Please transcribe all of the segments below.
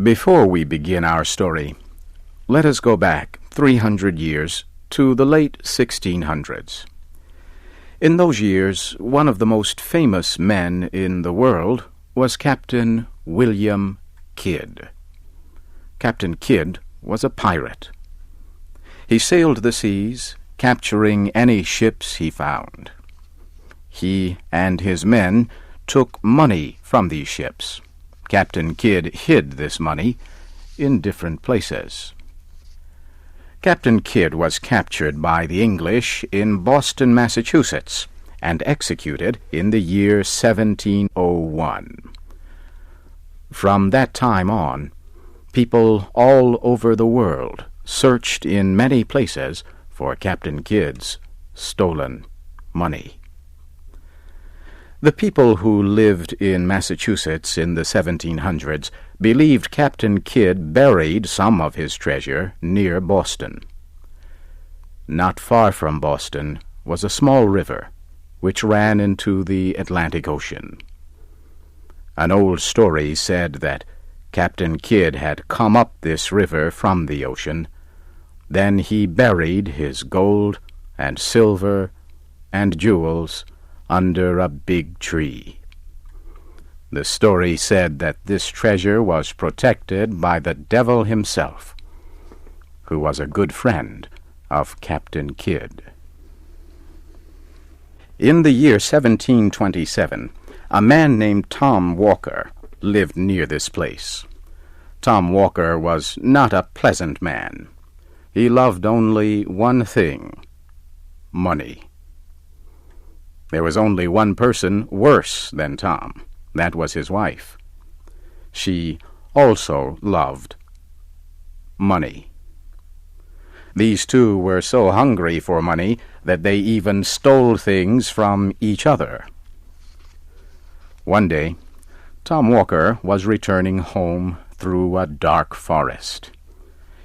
Before we begin our story, let us go back 300 years to the late 1600s. In those years, one of the most famous men in the world was Captain William Kidd. Captain Kidd was a pirate. He sailed the seas, capturing any ships he found. He and his men took money from these ships. Captain Kidd hid this money in different places. Captain Kidd was captured by the English in Boston, Massachusetts, and executed in the year 1701. From that time on, people all over the world searched in many places for Captain Kidd's stolen money. The people who lived in Massachusetts in the 1700s believed Captain Kidd buried some of his treasure near Boston. Not far from Boston was a small river which ran into the Atlantic Ocean. An old story said that Captain Kidd had come up this river from the ocean. Then he buried his gold and silver and jewels under a big tree. The story said that this treasure was protected by the devil himself, who was a good friend of Captain Kidd. In the year 1727, a man named Tom Walker lived near this place. Tom Walker was not a pleasant man. He loved only one thing: money. There was only one person worse than Tom. That was his wife. She also loved money. These two were so hungry for money that they even stole things from each other. One day, Tom Walker was returning home through a dark forest.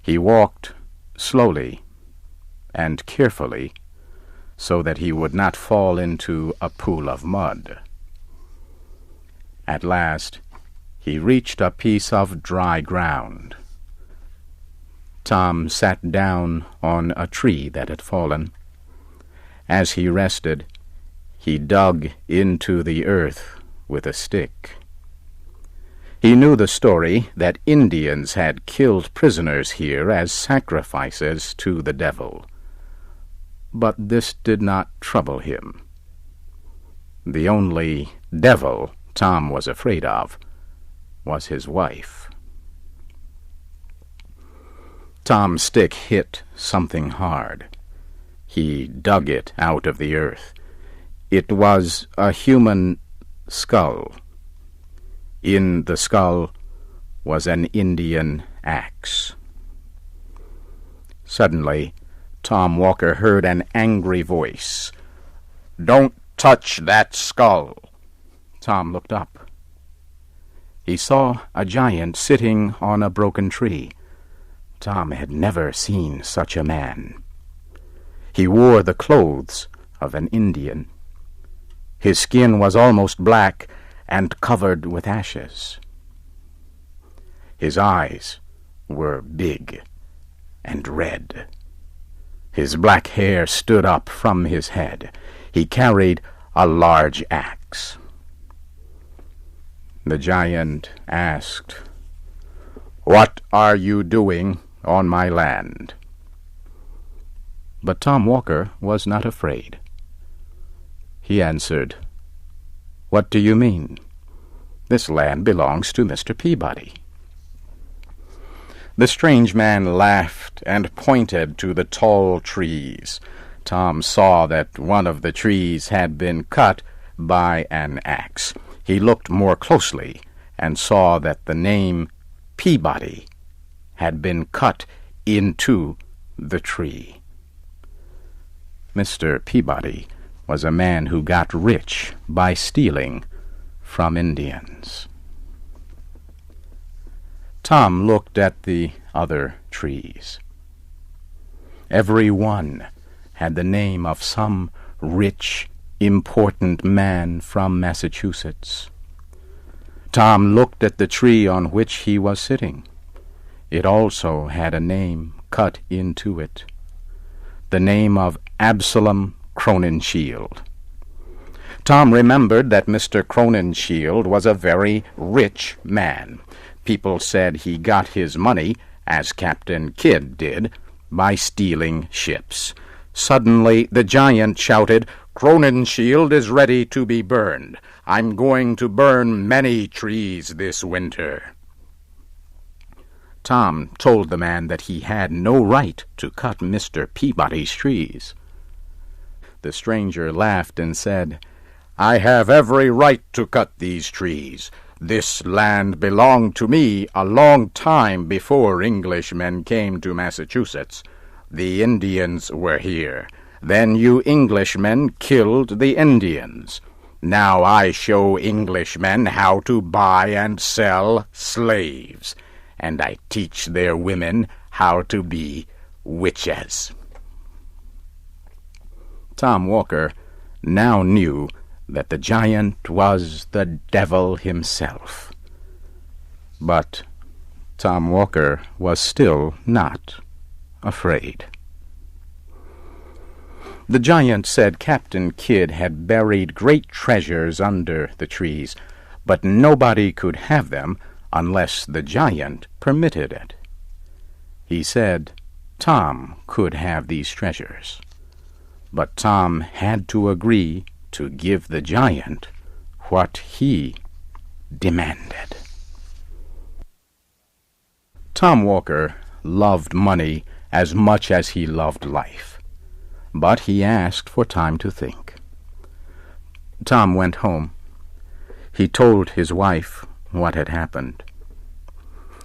He walked slowly and carefully so that he would not fall into a pool of mud. At last, he reached a piece of dry ground. Tom sat down on a tree that had fallen. As he rested, he dug into the earth with a stick. He knew the story that Indians had killed prisoners here as sacrifices to the devil. But this did not trouble him. The only devil Tom was afraid of was his wife. Tom's stick hit something hard. He dug it out of the earth. It was a human skull. In the skull was an Indian axe. Suddenly, Tom Walker heard an angry voice. "Don't touch that skull!" Tom looked up. He saw a giant sitting on a broken tree. Tom had never seen such a man. He wore the clothes of an Indian. His skin was almost black and covered with ashes. His eyes were big and red. His black hair stood up from his head. He carried a large axe. The giant asked, "What are you doing on my land?" But Tom Walker was not afraid. He answered, "What do you mean? This land belongs to Mr. Peabody." The strange man laughed and pointed to the tall trees. Tom saw that one of the trees had been cut by an axe. He looked more closely and saw that the name Peabody had been cut into the tree. Mr. Peabody was a man who got rich by stealing from Indians. Tom looked at the other trees. Every one had the name of some rich, important man from Massachusetts. Tom looked at the tree on which he was sitting. It also had a name cut into it, the name of Absalom Crowninshield. Tom remembered that Mr. Crowninshield was a very rich man. People said he got his money, as Captain Kidd did, by stealing ships. Suddenly the giant shouted, "Crowninshield is ready to be burned. I'm going to burn many trees this winter." Tom told the man that he had no right to cut Mr. Peabody's trees. The stranger laughed and said, "I have every right to cut these trees. This land belonged to me a long time before Englishmen came to Massachusetts. The Indians were here. Then you Englishmen killed the Indians. Now I show Englishmen how to buy and sell slaves, and I teach their women how to be witches." Tom Walker now knew that the giant was the devil himself. But Tom Walker was still not afraid. The giant said Captain Kidd had buried great treasures under the trees, but nobody could have them unless the giant permitted it. He said Tom could have these treasures, but Tom had to agree to give the giant what he demanded. Tom Walker loved money as much as he loved life, but he asked for time to think. Tom went home. He told his wife what had happened.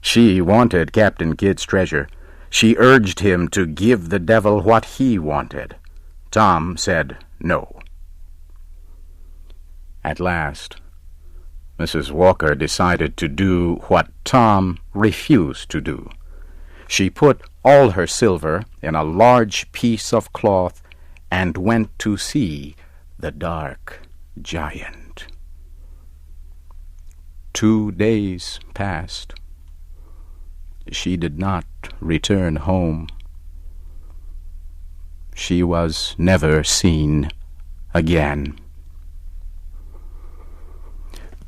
She wanted Captain Kidd's treasure. She urged him to give the devil what he wanted. Tom said no. At last, Mrs. Walker decided to do what Tom refused to do. She put all her silver in a large piece of cloth and went to see the dark giant. 2 days passed. She did not return home. She was never seen again.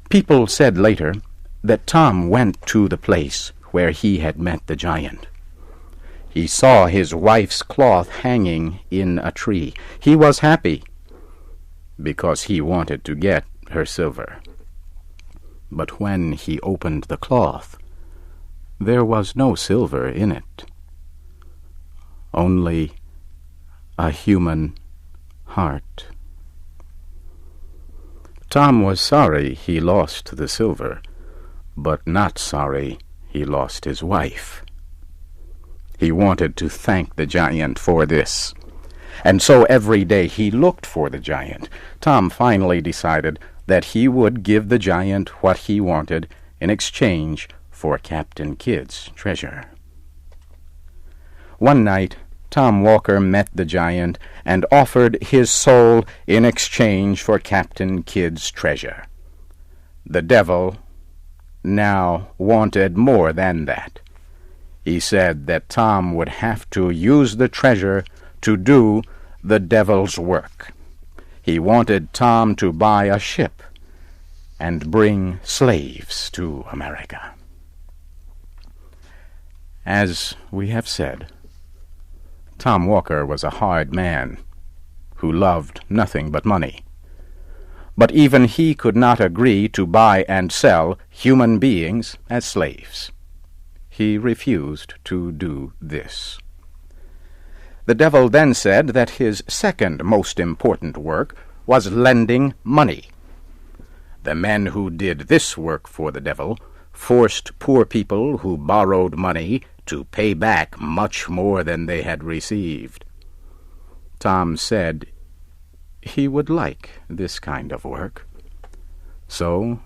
People said later that Tom went to the place where he had met the giant. He saw his wife's cloth hanging in a tree. He was happy because he wanted to get her silver. But when he opened the cloth, there was no silver in it, only a human heart. Tom was sorry he lost the silver, but not sorry he lost his wife. He wanted to thank the giant for this, and so every day he looked for the giant. Tom finally decided that he would give the giant what he wanted in exchange for Captain Kidd's treasure. One night, Tom Walker met the giant and offered his soul in exchange for Captain Kidd's treasure. The devil now wanted more than that. He said that Tom would have to use the treasure to do the devil's work. He wanted Tom to buy a ship and bring slaves to America. As we have said, Tom Walker was a hard man who loved nothing but money. But even he could not agree to buy and sell human beings as slaves. He refused to do this. The devil then said that his second most important work was lending money. The men who did this work for the devil forced poor people who borrowed money to pay back much more than they had received. Tom said he would like this kind of work. So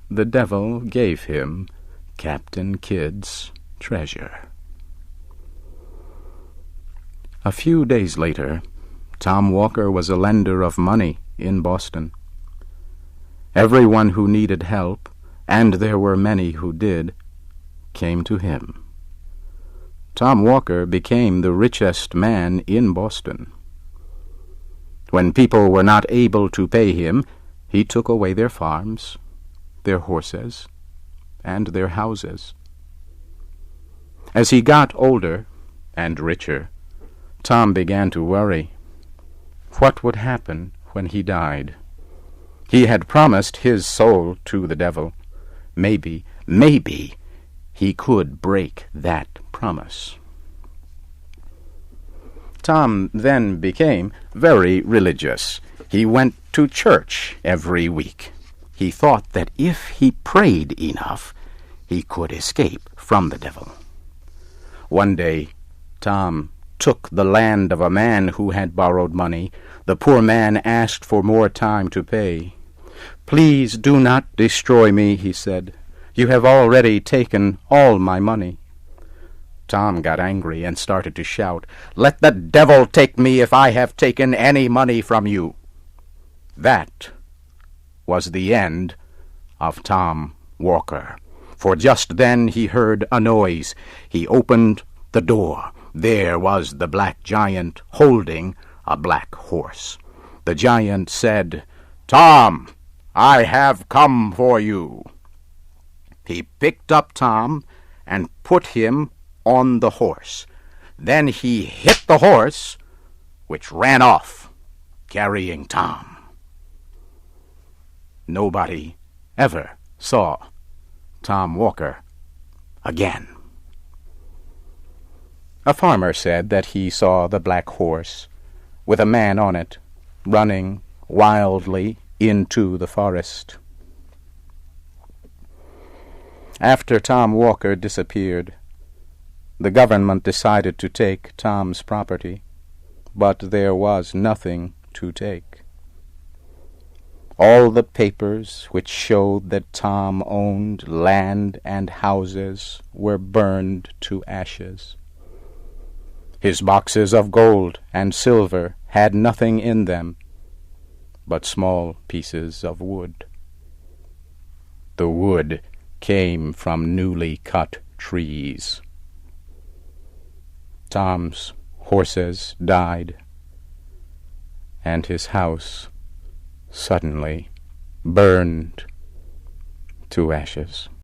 the devil gave him Captain Kidd's treasure. A few days later, Tom Walker was a lender of money in Boston. Everyone who needed help and there were many who did, came to him. Tom Walker became the richest man in Boston. When people were not able to pay him, he took away their farms, their horses, and their houses. As he got older and richer, Tom began to worry. What would happen when he died? He had promised his soul to the devil. Maybe he could break that promise. Tom then became very religious. He went to church every week. He thought that if he prayed enough, he could escape from the devil. One day, Tom took the land of a man who had borrowed money. The poor man asked for more time to pay. "Please do not destroy me," he said. "You have already taken all my money." Tom got angry and started to shout, "Let the devil take me if I have taken any money from you." That was the end of Tom Walker, for just then he heard a noise. He opened the door. There was the black giant holding a black horse. The giant said, "Tom, I have come for you." He picked up Tom and put him on the horse. Then he hit the horse, which ran off, carrying Tom. Nobody ever saw Tom Walker again. A farmer said that he saw the black horse, with a man on it, running wildly into the forest. After Tom Walker disappeared, the government decided to take Tom's property, but there was nothing to take. All the papers which showed that Tom owned land and houses were burned to ashes. His boxes of gold and silver had nothing in them but small pieces of wood. The wood came from newly cut trees. Tom's horses died, and his house suddenly burned to ashes.